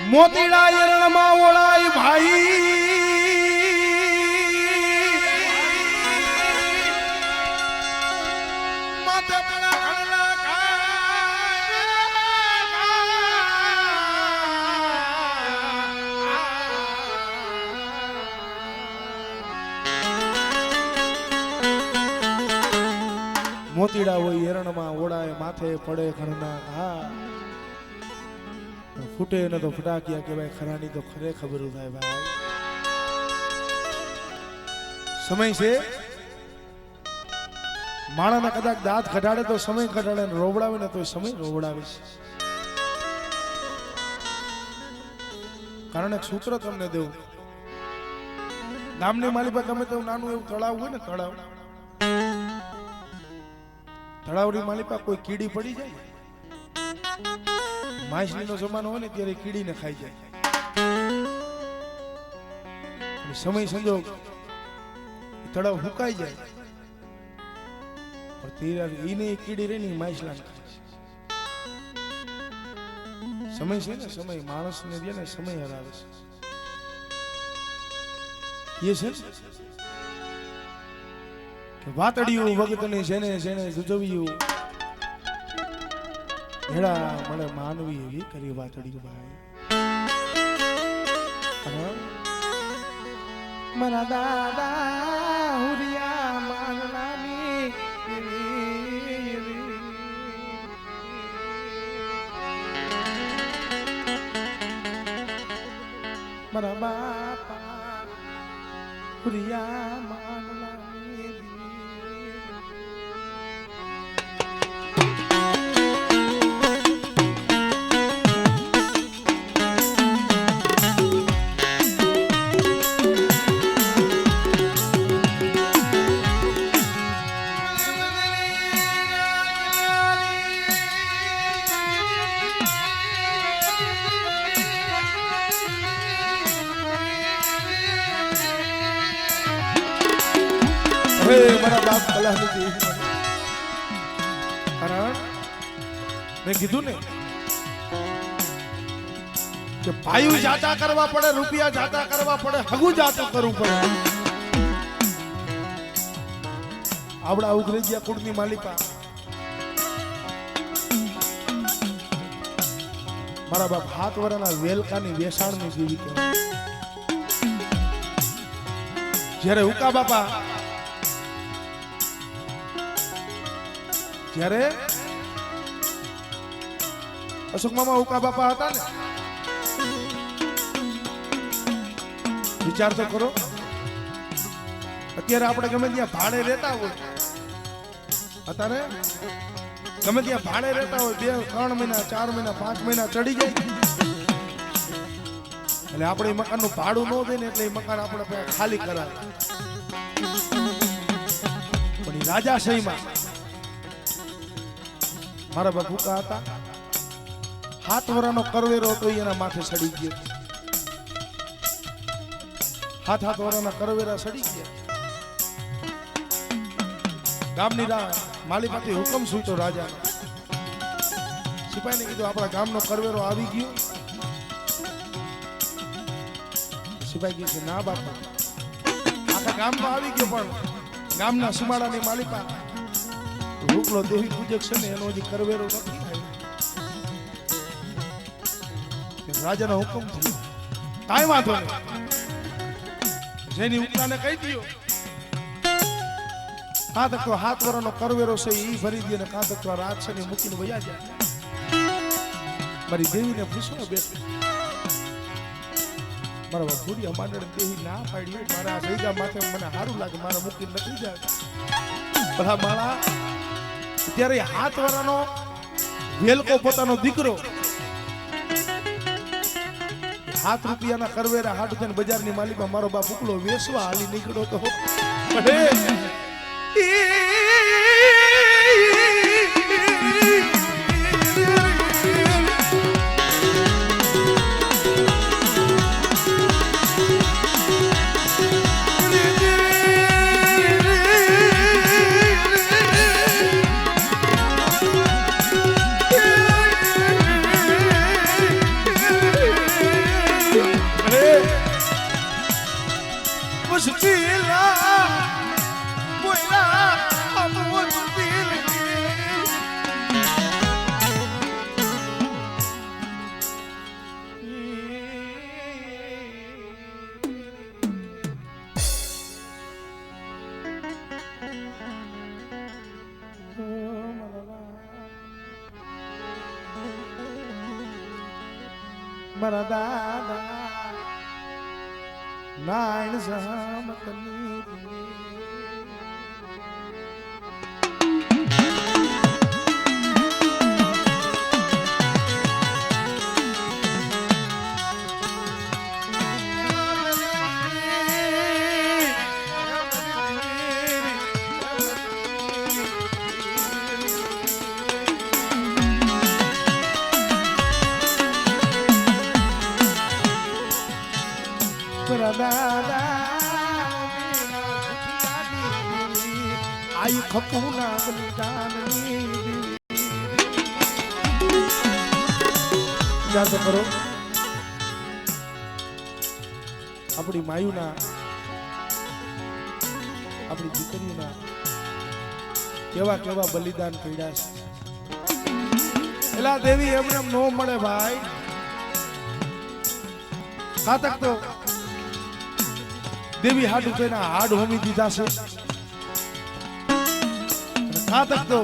મોતીડા એરણમાં ઓળાય ભાઈ માથે પડા ઘણલા મોતીડા હોય એરણમાં ઓળાય માથે પડે ઘણના ઘા ફૂટે ને તો ફટાકિયા કહેવાય ખરાની તો ખરે ખબર થાય ભાઈ સમય છે માણાના કદાચ દાંત કઢાડે તો સમય કઢાડે ને રોવડાવે ને તો સમય રોવડાવે છે કારણ એક સૂત્ર તમને દેવું ગામની માલી પર ગમે તેવું નાનું એવું તળાવ હોય ને તળાવની માલી પર કોઈ કીડી પડી જાય માછલીનો જમાનો હોય ને ત્યારે કીડીને ખાઈ જાય સમય સંજોગ તળાવ હુકાઈ જાય પણ એને કીડી રહી ને માછલાને ખાય સમય છે ને સમય માણસને દે ને સમય હરાવે છે એ છે કે વાતડિયું વખતની જેને જેને જુજવ્યું હેડા મને માનવી એવી કરી વાતડી ભાઈ મારા દાદા હુરિયા માનલાની મારા બાપા હુરિયા માનલાની મારા બાપ કલા નથી કારણ મેં કીધું ને કે ભાઈ જાતા કરવા પડે રૂપિયા જાતા કરવા પડે હગું જાતું કરવું પડે આવડા ઉઘરી ગયા કુળની માલિકા મારા બાપ હાથ વરાના વેલકાની વેસાણની જેવી કહેવાય જ્યારે ઉકા બાપા જ્યારે અશોક મામા ઉકા બાપા હતા ને વિચાર તો કરો અત્યારે આપણે ગમે ત્યાં ભાડે રહેતા હોય અત્યારે ગમે ત્યાં ભાડે રહેતા હોય 2-3 મહિના 4 મહિના 5 મહિના ચડી જાય એટલે આપણે મકાનનું ભાડું ન દે ને એટલે એ મકાન આપણે ખાલી કરાવે પણ એ રાજાશાહીમાં મારા બાપ ભૂકા હતા 7 વર્ષનો કરવેરો હતો એના માથે સડી ગયો 7 વર્ષના કરવેરા સડી ગયા ગામની માલી પાસે હુકમ સૂચો રાજા સિપાહીને કીધું આપણા ગામનો કરવેરો આવી ગયો સિપાહી કહે છે ના બાપા આખા ગામમાં આવી ગયો પણ ગામના સુમાડાની માલિકા રૂપલો દેવી પૂજક છે ને એનો હજી કરવેરો નથી આવ્યો રાજાનો હુકમ થયો કાંઈ વાંધો નહીં જેની ઉપલાને કહી દો કાં તક તો 7 વર્ષનો કરવેરો છે એ ભરી દે ને કાં તક તો રાત છે ને મૂકીને વયા જાય મારી દેવીને પૂછો બેઠ મારા ભૂરી અમાડે દેવી ના પાડી મારા ભેગા માથે મને સારું લાગે મારા મૂકીને નથી જાય ભલા માળા ત્યારે 7 વર્ષનો વેલકો પોતાનો દીકરો 7 રૂપિયાના કરવેરા હાટ થઈને બજારની માલિકમાં મારો બાપ ઉકલો વેસવા હાલી નીકળ્યો તો મુશ્કેલ બોલા મુશ્કેલ મારા દાદા નાયણ સહમતની आई खपूना बलिदाननी યાદ કરો આપણી માયુના આપણી દીકરીના કેવા કેવા બલિદાન કર્યા છે એલા દેવી એમને એમ નો મળે ભાઈ ખાતક તો દેવી હાડ ઉકેના હાડ હોમી દીધા છે ખાતક તો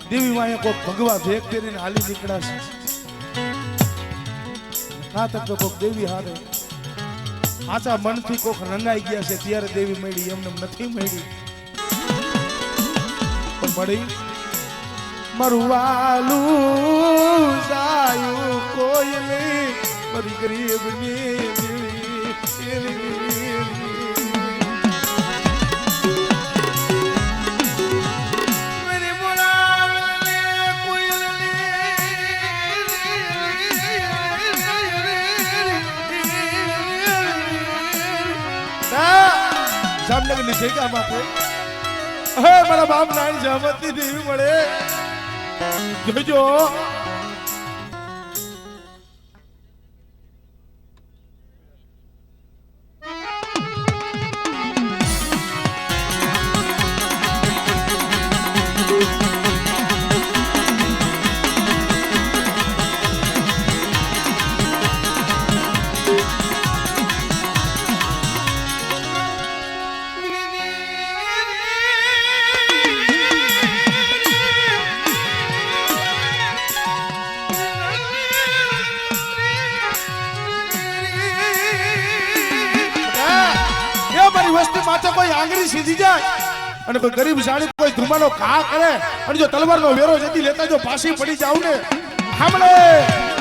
દેવી માં કોઈ ભગવા ભેગ પહેરીને હાલી નીકળ્યા છે ખાતક તો કોક દેવી હારે આચા મનથી કોક રંગાઈ ગયા છે ત્યારે દેવી મળી એમને નથી મળી પણ મળી મારું વાલું સાયું કોઈ નહીં મારી ગરીબની જામનગર ની જગ્યા માથે હે મારા બાપ નાની જામતી દેવી મળે જોજો વસ્તી માથે કોઈ આંગળી સીધી જાય અને કોઈ ગરીબ સાળી કોઈ ધુમાનો ઘા કરે અને જો તલવારનો વેરો જતી લેતા જો પાછી પડી જાવ ને સાંભળે